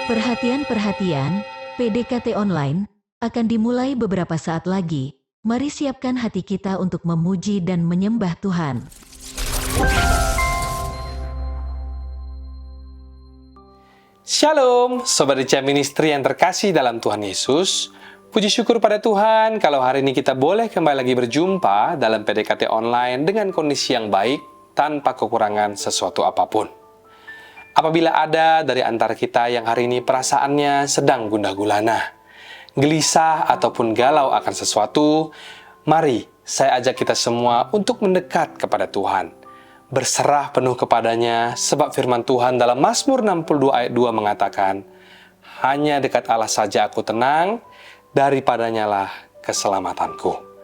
Perhatian, PDKT online akan dimulai beberapa saat lagi. Mari siapkan hati kita untuk memuji dan menyembah Tuhan. Shalom, Sobat Rica Ministry yang terkasih dalam Tuhan Yesus. Puji syukur pada Tuhan kalau hari ini kita boleh kembali lagi berjumpa dalam PDKT online dengan kondisi yang baik tanpa kekurangan sesuatu apapun. Apabila ada dari antara kita yang hari ini perasaannya sedang gundah gulana, gelisah ataupun galau akan sesuatu, mari saya ajak kita semua untuk mendekat kepada Tuhan. Berserah penuh kepadanya, sebab firman Tuhan dalam Mazmur 62 ayat 2 mengatakan, hanya dekat Allah saja aku tenang, daripadanya lah keselamatanku.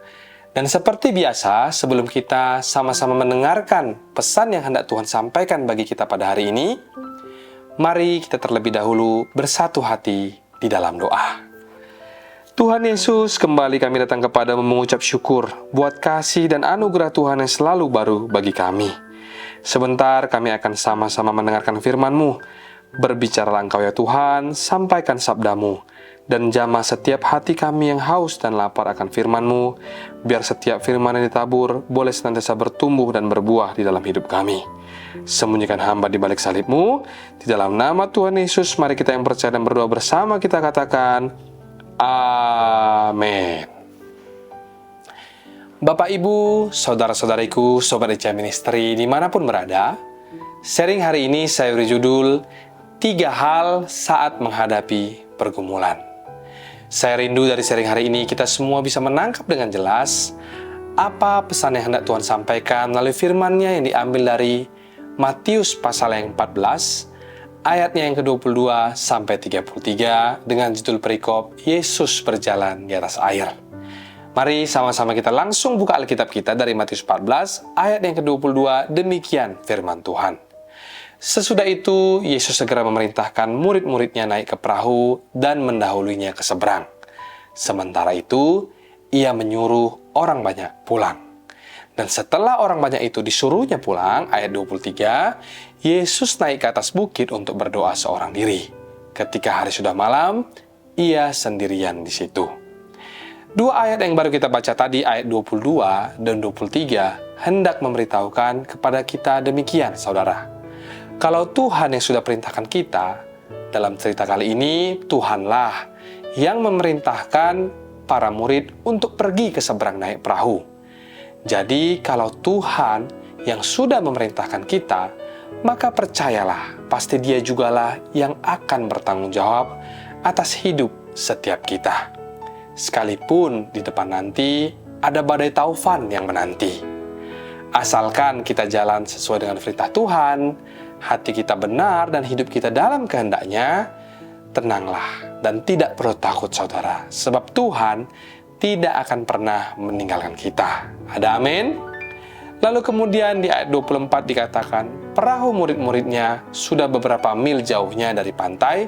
Dan seperti biasa, sebelum kita sama-sama mendengarkan pesan yang hendak Tuhan sampaikan bagi kita pada hari ini, mari kita terlebih dahulu bersatu hati di dalam doa. Tuhan Yesus, kembali kami datang kepadamu mengucap syukur buat kasih dan anugerah Tuhan yang selalu baru bagi kami. Sebentar kami akan sama-sama mendengarkan firman-Mu. Berbicaralah Engkau ya Tuhan, sampaikan sabda-Mu, dan jamah setiap hati kami yang haus dan lapar akan firman-Mu, biar setiap firman yang ditabur boleh senantiasa bertumbuh dan berbuah di dalam hidup kami. Sembunyikan hamba di balik salib-Mu, di dalam nama Tuhan Yesus, mari kita yang percaya dan berdoa bersama kita katakan, Amin. Bapak, Ibu, Saudara-saudariku, Sobat Rica Ministry dimanapun berada, sharing hari ini saya beri judul 3 hal saat menghadapi pergumulan. Saya rindu dari sharing hari ini kita semua bisa menangkap dengan jelas apa pesan yang hendak Tuhan sampaikan melalui firman-Nya yang diambil dari Matius pasal yang 14, ayatnya yang ke-22 sampai 33 dengan judul perikop Yesus berjalan di atas air. Mari sama-sama kita langsung buka Alkitab kita dari Matius 14, ayat yang ke-22, demikian firman Tuhan. Sesudah itu, Yesus segera memerintahkan murid-muridnya naik ke perahu dan mendahulunya ke seberang. Sementara itu, ia menyuruh orang banyak pulang. Dan setelah orang banyak itu disuruhnya pulang, ayat 23, Yesus naik ke atas bukit untuk berdoa seorang diri. Ketika hari sudah malam, ia sendirian di situ. 2 ayat yang baru kita baca tadi, ayat 22 dan 23, hendak memberitahukan kepada kita demikian, saudara. Kalau Tuhan yang sudah perintahkan kita, dalam cerita kali ini, Tuhanlah yang memerintahkan para murid untuk pergi ke seberang naik perahu. Jadi, kalau Tuhan yang sudah memerintahkan kita, maka percayalah, pasti Dia jugalah yang akan bertanggung jawab atas hidup setiap kita. Sekalipun di depan nanti ada badai taufan yang menanti. Asalkan kita jalan sesuai dengan perintah Tuhan, hati kita benar dan hidup kita dalam kehendak-Nya, tenanglah dan tidak perlu takut saudara, sebab Tuhan tidak akan pernah meninggalkan kita. Ada amin? Lalu kemudian di ayat 24 dikatakan, perahu murid-muridnya sudah beberapa mil jauhnya dari pantai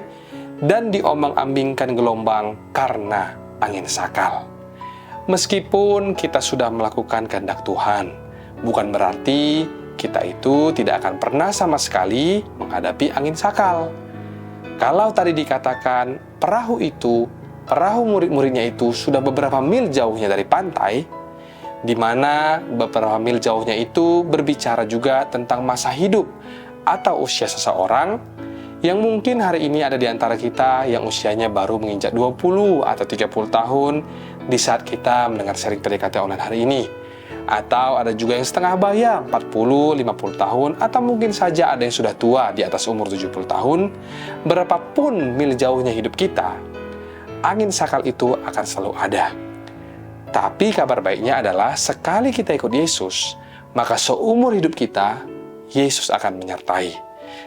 dan diombang-ambingkan gelombang karena angin sakal. Meskipun kita sudah melakukan kehendak Tuhan, bukan berarti kita itu tidak akan pernah sama sekali menghadapi angin sakal. Kalau tadi dikatakan perahu murid-muridnya itu sudah beberapa mil jauhnya dari pantai, di mana beberapa mil jauhnya itu berbicara juga tentang masa hidup atau usia seseorang yang mungkin hari ini ada di antara kita yang usianya baru menginjak 20 atau 30 tahun di saat kita mendengar sharing PDKT online hari ini. Atau ada juga yang setengah bayang, 40, 50 tahun, atau mungkin saja ada yang sudah tua di atas umur 70 tahun. Berapapun mil jauhnya hidup kita, angin sakal itu akan selalu ada. Tapi kabar baiknya adalah sekali kita ikut Yesus, maka seumur hidup kita, Yesus akan menyertai.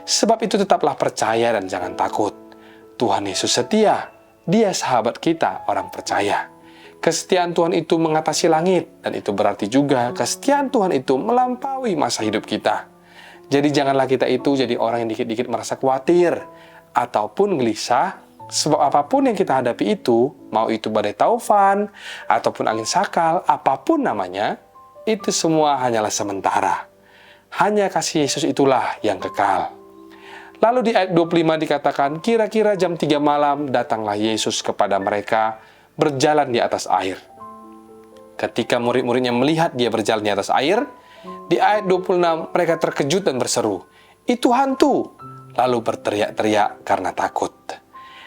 Sebab itu tetaplah percaya dan jangan takut. Tuhan Yesus setia, Dia sahabat kita, orang percaya. Kesetiaan Tuhan itu mengatasi langit, dan itu berarti juga kesetiaan Tuhan itu melampaui masa hidup kita. Jadi janganlah kita itu jadi orang yang dikit-dikit merasa khawatir, ataupun gelisah, sebab apapun yang kita hadapi itu, mau itu badai taufan, ataupun angin sakal, apapun namanya, itu semua hanyalah sementara. Hanya kasih Yesus itulah yang kekal. Lalu di ayat 25 dikatakan, kira-kira jam 3 malam datanglah Yesus kepada mereka berjalan di atas air. Ketika murid-muridnya melihat dia berjalan di atas air, di ayat 26 mereka terkejut dan berseru, "Itu hantu!" Lalu berteriak-teriak karena takut.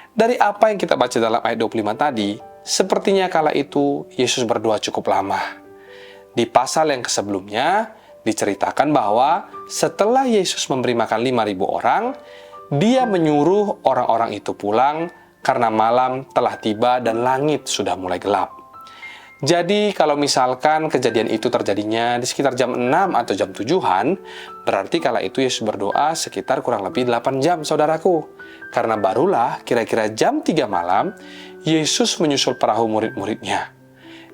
Dari apa yang kita baca dalam ayat 25 tadi, sepertinya kala itu Yesus berdoa cukup lama. Di pasal yang sebelumnya diceritakan bahwa setelah Yesus memberi makan 5.000 orang, dia menyuruh orang-orang itu pulang karena malam telah tiba dan langit sudah mulai gelap. Jadi kalau misalkan kejadian itu terjadinya di sekitar jam 6 atau jam 7-an, berarti kala itu Yesus berdoa sekitar kurang lebih 8 jam, saudaraku. Karena barulah kira-kira jam 3 malam, Yesus menyusul perahu murid-muridnya.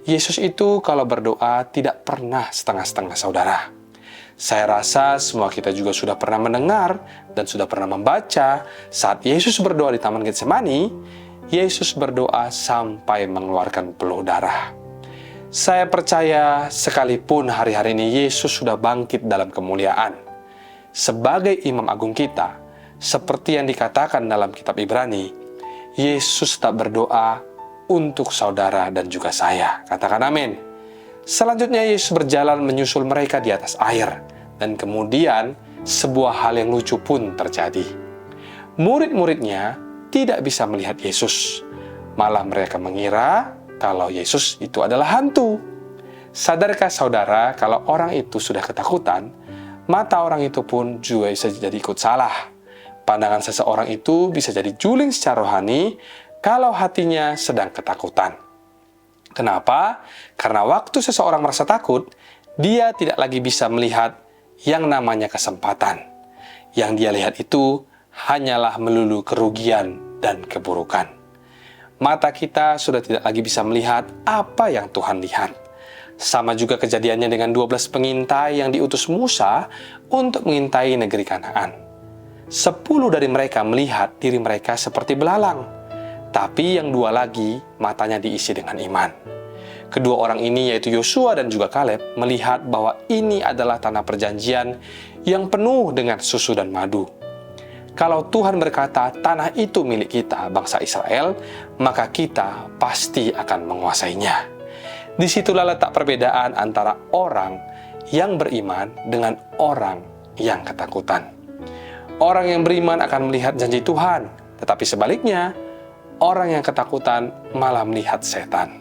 Yesus itu kalau berdoa tidak pernah setengah-setengah, saudara. Saya rasa semua kita juga sudah pernah mendengar dan sudah pernah membaca saat Yesus berdoa di Taman Getsemani, Yesus berdoa sampai mengeluarkan peluh darah. Saya percaya sekalipun hari-hari ini Yesus sudah bangkit dalam kemuliaan, sebagai Imam Agung kita, seperti yang dikatakan dalam kitab Ibrani, Yesus tak berdoa untuk saudara dan juga saya. Katakan amin. Selanjutnya Yesus berjalan menyusul mereka di atas air, dan kemudian sebuah hal yang lucu pun terjadi. Murid-muridnya tidak bisa melihat Yesus, malah mereka mengira kalau Yesus itu adalah hantu. Sadarkah saudara kalau orang itu sudah ketakutan, mata orang itu pun juga bisa jadi ikut salah. Pandangan seseorang itu bisa jadi juling secara rohani kalau hatinya sedang ketakutan. Kenapa? Karena waktu seseorang merasa takut, dia tidak lagi bisa melihat yang namanya kesempatan. Yang dia lihat itu hanyalah melulu kerugian dan keburukan. Mata kita sudah tidak lagi bisa melihat apa yang Tuhan lihat. Sama juga kejadiannya dengan 12 pengintai yang diutus Musa untuk mengintai negeri Kanaan. 10 dari mereka melihat diri mereka seperti belalang, tapi yang 2 lagi matanya diisi dengan iman. Kedua orang ini yaitu Yosua dan juga Kaleb melihat bahwa ini adalah tanah perjanjian yang penuh dengan susu dan madu. Kalau Tuhan berkata, tanah itu milik kita, bangsa Israel, maka kita pasti akan menguasainya. Disitulah letak perbedaan antara orang yang beriman dengan orang yang ketakutan. Orang yang beriman akan melihat janji Tuhan, tetapi sebaliknya, orang yang ketakutan malah melihat setan.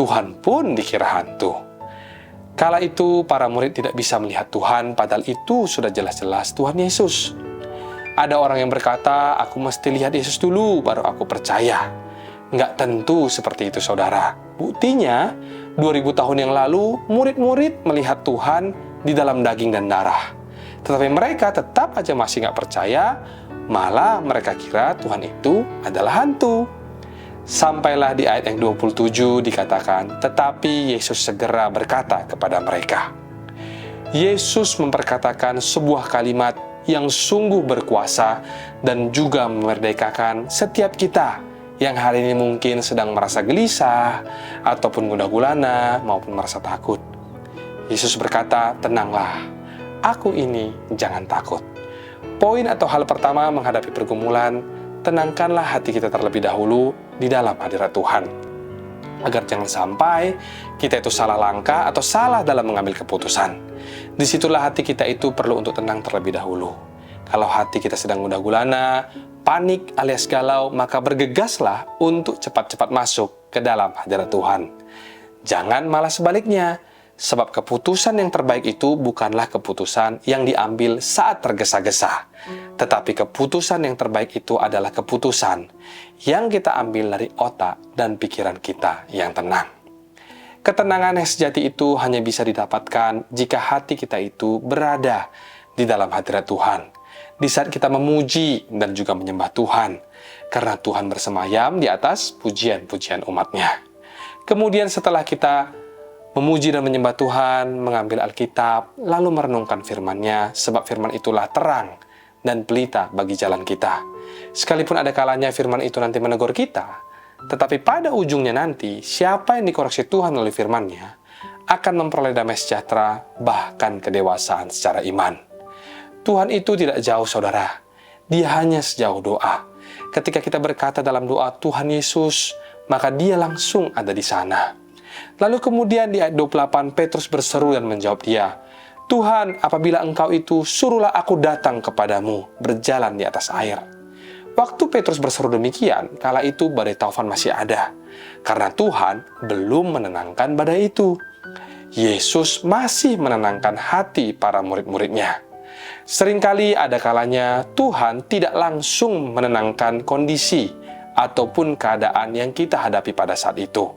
Tuhan pun dikira hantu. Kala itu, para murid tidak bisa melihat Tuhan, padahal itu sudah jelas-jelas Tuhan Yesus. Ada orang yang berkata, aku mesti lihat Yesus dulu, baru aku percaya. Nggak tentu seperti itu, saudara. Buktinya, 2000 tahun yang lalu, murid-murid melihat Tuhan di dalam daging dan darah. Tetapi mereka tetap aja masih nggak percaya, malah mereka kira Tuhan itu adalah hantu. Sampailah di ayat yang 27 dikatakan, tetapi Yesus segera berkata kepada mereka. Yesus memperkatakan sebuah kalimat yang sungguh berkuasa dan juga memerdekakan setiap kita yang hari ini mungkin sedang merasa gelisah ataupun gundah gulana maupun merasa takut. Yesus berkata, tenanglah, aku ini, jangan takut. Poin atau hal pertama menghadapi pergumulan, tenangkanlah hati kita terlebih dahulu di dalam hadirat Tuhan. Agar jangan sampai kita itu salah langkah atau salah dalam mengambil keputusan. Disitulah hati kita itu perlu untuk tenang terlebih dahulu. Kalau hati kita sedang gundah gulana, panik alias galau, maka bergegaslah untuk cepat-cepat masuk ke dalam hadirat Tuhan. Jangan malah sebaliknya, sebab keputusan yang terbaik itu bukanlah keputusan yang diambil saat tergesa-gesa, tetapi keputusan yang terbaik itu adalah keputusan yang kita ambil dari otak dan pikiran kita yang tenang. Ketenangan yang sejati itu hanya bisa didapatkan jika hati kita itu berada di dalam hadirat Tuhan. Di saat kita memuji dan juga menyembah Tuhan, karena Tuhan bersemayam di atas pujian-pujian umat-Nya. Kemudian setelah kita memuji dan menyembah Tuhan, mengambil Alkitab, lalu merenungkan firman-Nya, sebab firman itulah terang dan pelita bagi jalan kita. Sekalipun ada kalanya firman itu nanti menegur kita, tetapi pada ujungnya nanti, siapa yang dikoreksi Tuhan melalui firman-Nya akan memperoleh damai sejahtera, bahkan kedewasaan secara iman. Tuhan itu tidak jauh, saudara. Dia hanya sejauh doa. Ketika kita berkata dalam doa Tuhan Yesus, maka dia langsung ada di sana. Lalu kemudian di ayat 28 Petrus berseru dan menjawab dia, Tuhan, apabila Engkau itu, suruhlah aku datang kepadamu, berjalan di atas air. Waktu Petrus berseru demikian, kala itu badai taufan masih ada, karena Tuhan belum menenangkan badai itu. Yesus masih menenangkan hati para murid-muridnya. Seringkali ada kalanya Tuhan tidak langsung menenangkan kondisi ataupun keadaan yang kita hadapi pada saat itu.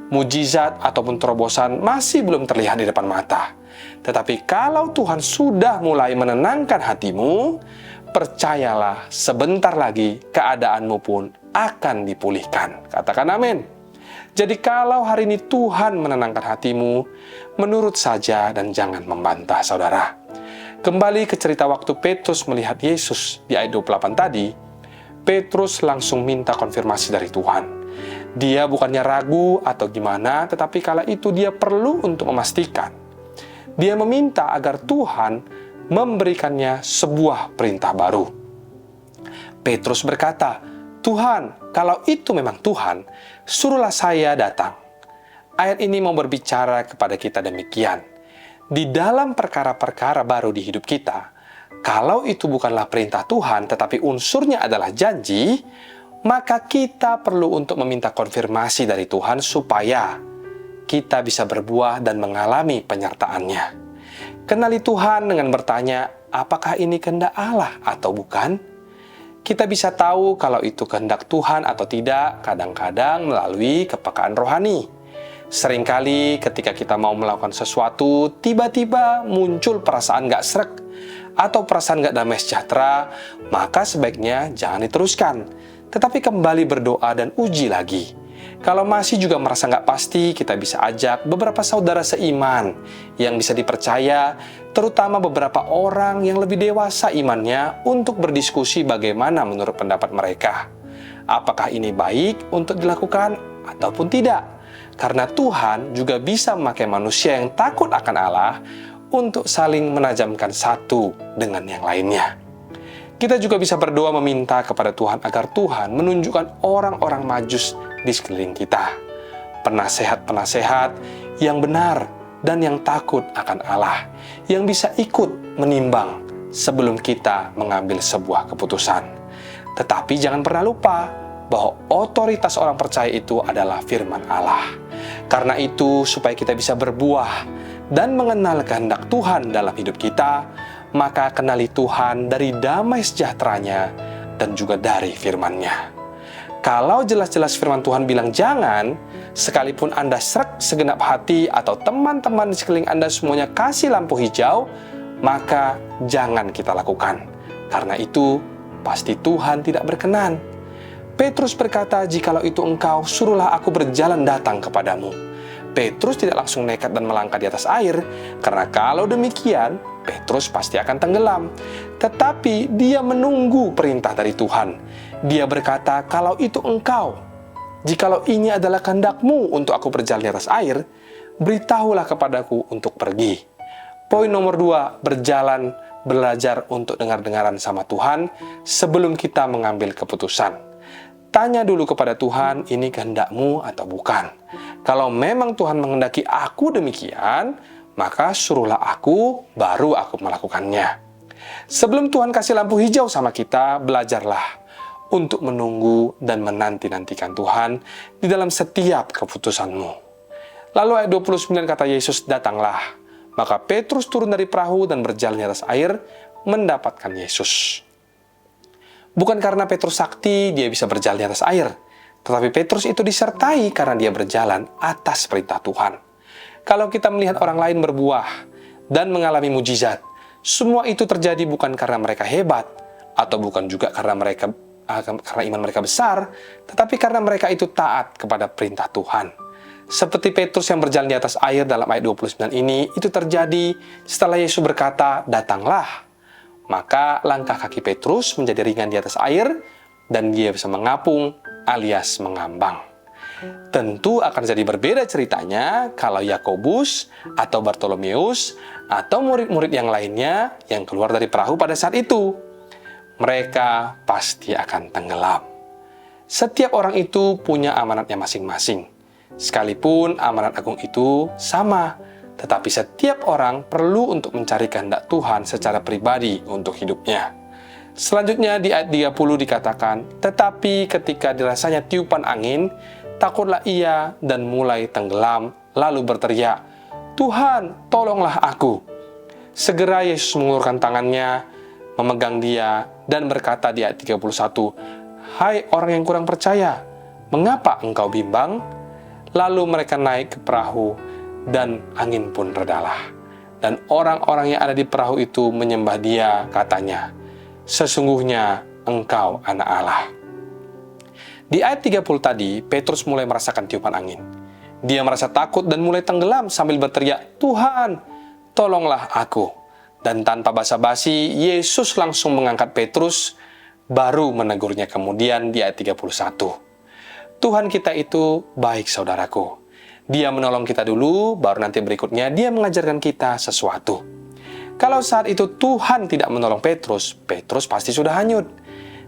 Mujizat ataupun terobosan masih belum terlihat di depan mata. Tetapi kalau Tuhan sudah mulai menenangkan hatimu, percayalah sebentar lagi keadaanmu pun akan dipulihkan. Katakan amin. Jadi kalau hari ini Tuhan menenangkan hatimu, menurut saja dan jangan membantah saudara. Kembali ke cerita waktu Petrus melihat Yesus di ayat 28 tadi, Petrus langsung minta konfirmasi dari Tuhan. Dia bukannya ragu atau gimana, tetapi kala itu dia perlu untuk memastikan. Dia meminta agar Tuhan memberikannya sebuah perintah baru. Petrus berkata, Tuhan, kalau itu memang Tuhan, suruhlah saya datang. Ayat ini mau berbicara kepada kita demikian. Di dalam perkara-perkara baru di hidup kita, kalau itu bukanlah perintah Tuhan, tetapi unsurnya adalah janji, maka kita perlu untuk meminta konfirmasi dari Tuhan supaya kita bisa berbuah dan mengalami penyertaannya. Kenali Tuhan dengan bertanya, apakah ini kehendak Allah atau bukan? Kita bisa tahu kalau itu kehendak Tuhan atau tidak kadang-kadang melalui kepekaan rohani. Seringkali ketika kita mau melakukan sesuatu, tiba-tiba muncul perasaan gak sreg atau perasaan gak damai sejahtera, maka sebaiknya jangan diteruskan. Tetapi kembali berdoa dan uji lagi. Kalau masih juga merasa gak pasti, kita bisa ajak beberapa saudara seiman yang bisa dipercaya, terutama beberapa orang yang lebih dewasa imannya untuk berdiskusi bagaimana menurut pendapat mereka. Apakah ini baik untuk dilakukan ataupun tidak? Karena Tuhan juga bisa memakai manusia yang takut akan Allah untuk saling menajamkan satu dengan yang lainnya. Kita juga bisa berdoa meminta kepada Tuhan agar Tuhan menunjukkan orang-orang majus di sekeliling kita. Penasehat-penasehat yang benar dan yang takut akan Allah, yang bisa ikut menimbang sebelum kita mengambil sebuah keputusan. Tetapi jangan pernah lupa bahwa otoritas orang percaya itu adalah firman Allah. Karena itu, supaya kita bisa berbuah dan mengenal kehendak Tuhan dalam hidup kita, maka kenali Tuhan dari damai sejahteranya dan juga dari firman-Nya. Kalau jelas-jelas firman Tuhan bilang jangan, sekalipun Anda sreg segenap hati atau teman-teman di sekeliling Anda semuanya kasih lampu hijau, maka jangan kita lakukan. Karena itu, pasti Tuhan tidak berkenan. Petrus berkata, jikalau itu engkau, suruhlah aku berjalan datang kepadamu. Petrus tidak langsung nekat dan melangkah di atas air, karena kalau demikian, Petrus pasti akan tenggelam. Tetapi dia menunggu perintah dari Tuhan. Dia berkata, kalau itu engkau, jikalau ini adalah kehendakmu untuk aku berjalan di atas air, beritahulah kepadaku untuk pergi. Poin nomor 2, berjalan, belajar untuk dengar-dengaran sama Tuhan sebelum kita mengambil keputusan. Tanya dulu kepada Tuhan, ini kehendakmu atau bukan. Kalau memang Tuhan menghendaki aku demikian, maka suruhlah aku, baru aku melakukannya. Sebelum Tuhan kasih lampu hijau sama kita, belajarlah untuk menunggu dan menanti-nantikan Tuhan di dalam setiap keputusanmu. Lalu ayat 29 kata Yesus, datanglah. Maka Petrus turun dari perahu dan berjalan di atas air, mendapatkan Yesus. Bukan karena Petrus sakti dia bisa berjalan di atas air, tetapi Petrus itu disertai karena dia berjalan atas perintah Tuhan. Kalau kita melihat orang lain berbuah dan mengalami mujizat, semua itu terjadi bukan karena mereka hebat, atau bukan juga karena iman mereka besar, tetapi karena mereka itu taat kepada perintah Tuhan. Seperti Petrus yang berjalan di atas air dalam ayat 29 ini, itu terjadi setelah Yesus berkata, datanglah. Maka langkah kaki Petrus menjadi ringan di atas air dan dia bisa mengapung alias mengambang. Tentu akan jadi berbeda ceritanya kalau Yakobus atau Bartolomeus atau murid-murid yang lainnya yang keluar dari perahu pada saat itu. mereka pasti akan tenggelam. Setiap orang itu punya amanatnya masing-masing. Sekalipun amanat agung itu sama, tetapi setiap orang perlu untuk mencari kehendak Tuhan secara pribadi untuk hidupnya. Selanjutnya di ayat 30 dikatakan, tetapi ketika dirasanya tiupan angin, takutlah ia dan mulai tenggelam, lalu berteriak, Tuhan, tolonglah aku. Segera Yesus mengulurkan tangannya, memegang dia, dan berkata di ayat 31, Hai orang yang kurang percaya, mengapa engkau bimbang? Lalu mereka naik ke perahu, dan angin pun redalah. Dan orang-orang yang ada di perahu itu menyembah dia, katanya, sesungguhnya engkau anak Allah. Di ayat 30 tadi, Petrus mulai merasakan tiupan angin. Dia merasa takut dan mulai tenggelam sambil berteriak, Tuhan, tolonglah aku. Dan tanpa basa-basi, Yesus langsung mengangkat Petrus, baru menegurnya kemudian di ayat 31. Tuhan kita itu baik, saudaraku. Dia menolong kita dulu, baru nanti berikutnya dia mengajarkan kita sesuatu. Kalau saat itu Tuhan tidak menolong Petrus, Petrus pasti sudah hanyut.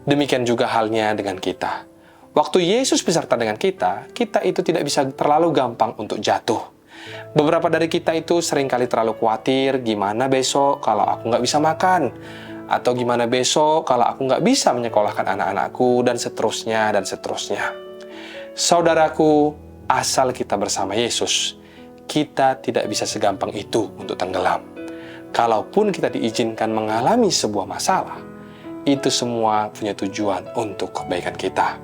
Demikian juga halnya dengan kita. Waktu Yesus beserta dengan kita itu tidak bisa terlalu gampang untuk jatuh. Beberapa dari kita itu seringkali terlalu khawatir, gimana besok kalau aku nggak bisa makan? Atau gimana besok kalau aku nggak bisa menyekolahkan anak-anakku, dan seterusnya, dan seterusnya. Saudaraku, asal kita bersama Yesus, kita tidak bisa segampang itu untuk tenggelam. Kalaupun kita diizinkan mengalami sebuah masalah, itu semua punya tujuan untuk kebaikan kita.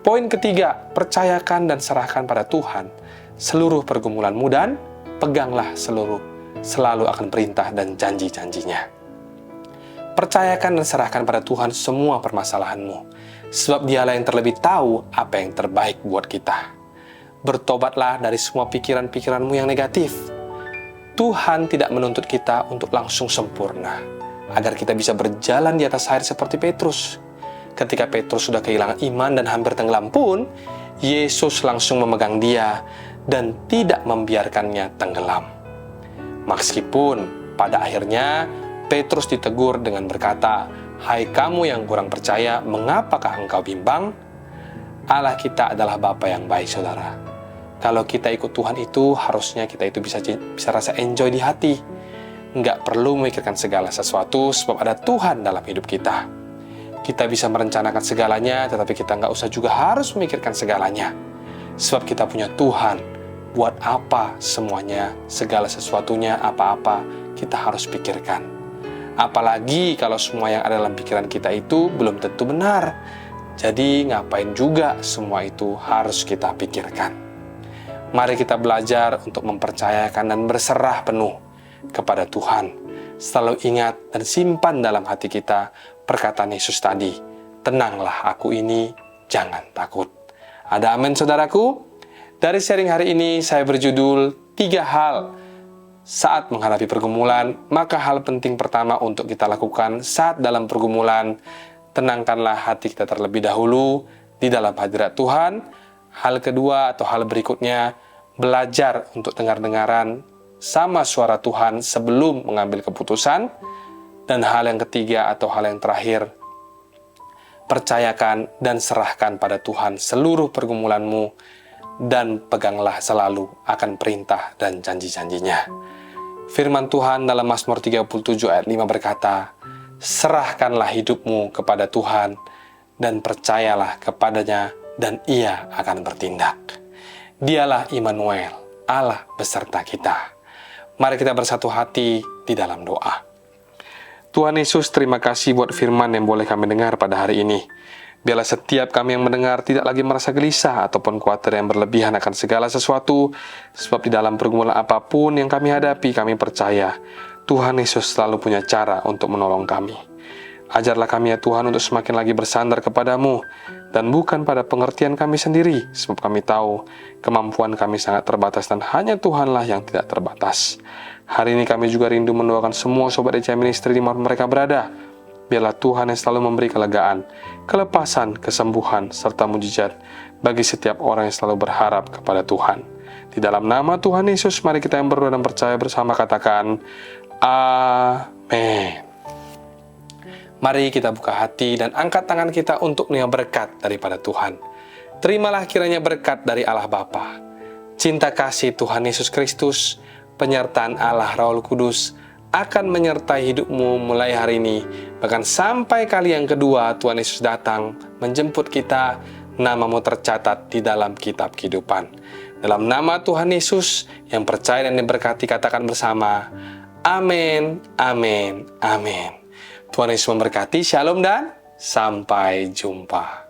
Poin ketiga, percayakan dan serahkan pada Tuhan seluruh pergumulanmu dan peganglah selalu akan perintah dan janji-janjinya. Percayakan dan serahkan pada Tuhan semua permasalahanmu, sebab Dialah yang terlebih tahu apa yang terbaik buat kita. Bertobatlah dari semua pikiran-pikiranmu yang negatif. Tuhan tidak menuntut kita untuk langsung sempurna, agar kita bisa berjalan di atas air seperti Petrus. Ketika Petrus sudah kehilangan iman dan hampir tenggelam pun, Yesus langsung memegang dia dan tidak membiarkannya tenggelam. Meskipun pada akhirnya Petrus ditegur dengan berkata, Hai kamu yang kurang percaya, mengapakah engkau bimbang? Allah kita adalah Bapa yang baik, saudara. Kalau kita ikut Tuhan itu, harusnya kita itu bisa rasa enjoy di hati. Nggak perlu memikirkan segala sesuatu, sebab ada Tuhan dalam hidup kita. Kita bisa merencanakan segalanya, tetapi kita nggak usah juga harus memikirkan segalanya. Sebab kita punya Tuhan. Buat apa semuanya, segala sesuatunya, apa-apa, kita harus pikirkan. Apalagi kalau semua yang ada dalam pikiran kita itu belum tentu benar. Jadi ngapain juga semua itu harus kita pikirkan. Mari kita belajar untuk mempercayakan dan berserah penuh kepada Tuhan. Selalu ingat dan simpan dalam hati kita perkataan Yesus tadi, tenanglah aku ini, jangan takut. Ada amin, saudaraku? Dari sharing hari ini saya berjudul 3 hal saat menghadapi pergumulan. Maka hal penting pertama untuk kita lakukan saat dalam pergumulan, tenangkanlah hati kita terlebih dahulu di dalam hadirat Tuhan. Hal kedua atau hal berikutnya, belajar untuk dengar-dengaran sama suara Tuhan sebelum mengambil keputusan. Dan hal yang ketiga atau hal yang terakhir, percayakan dan serahkan pada Tuhan seluruh pergumulanmu dan peganglah selalu akan perintah dan janji-janjinya. Firman Tuhan dalam Mazmur 37 ayat 5 berkata, serahkanlah hidupmu kepada Tuhan dan percayalah kepadanya dan Ia akan bertindak. Dialah Immanuel, Allah beserta kita. Mari kita bersatu hati di dalam doa. Tuhan Yesus, terima kasih buat firman yang boleh kami dengar pada hari ini. Biarlah setiap kami yang mendengar tidak lagi merasa gelisah ataupun khawatir yang berlebihan akan segala sesuatu, sebab di dalam pergumulan apapun yang kami hadapi, kami percaya Tuhan Yesus selalu punya cara untuk menolong kami. Ajarlah kami ya Tuhan untuk semakin lagi bersandar kepadamu, dan bukan pada pengertian kami sendiri, sebab kami tahu kemampuan kami sangat terbatas dan hanya Tuhanlah yang tidak terbatas. Hari ini kami juga rindu mendoakan semua Sobat ECA Ministry di mana mereka berada. Biarlah Tuhan yang selalu memberi kelegaan, kelepasan, kesembuhan, serta mujizat bagi setiap orang yang selalu berharap kepada Tuhan. Di dalam nama Tuhan Yesus, mari kita yang berdoa dan percaya bersama katakan, Amin. Mari kita buka hati dan angkat tangan kita untuk menerima berkat daripada Tuhan. Terimalah kiranya berkat dari Allah Bapa, cinta kasih Tuhan Yesus Kristus, penyertaan Allah Roh Kudus akan menyertai hidupmu mulai hari ini, bahkan sampai kali yang kedua Tuhan Yesus datang menjemput kita, namamu tercatat di dalam kitab kehidupan. Dalam nama Tuhan Yesus yang percaya dan diberkati, katakan bersama, amin, amin, amin. Tuhan Yesus memberkati, shalom dan sampai jumpa.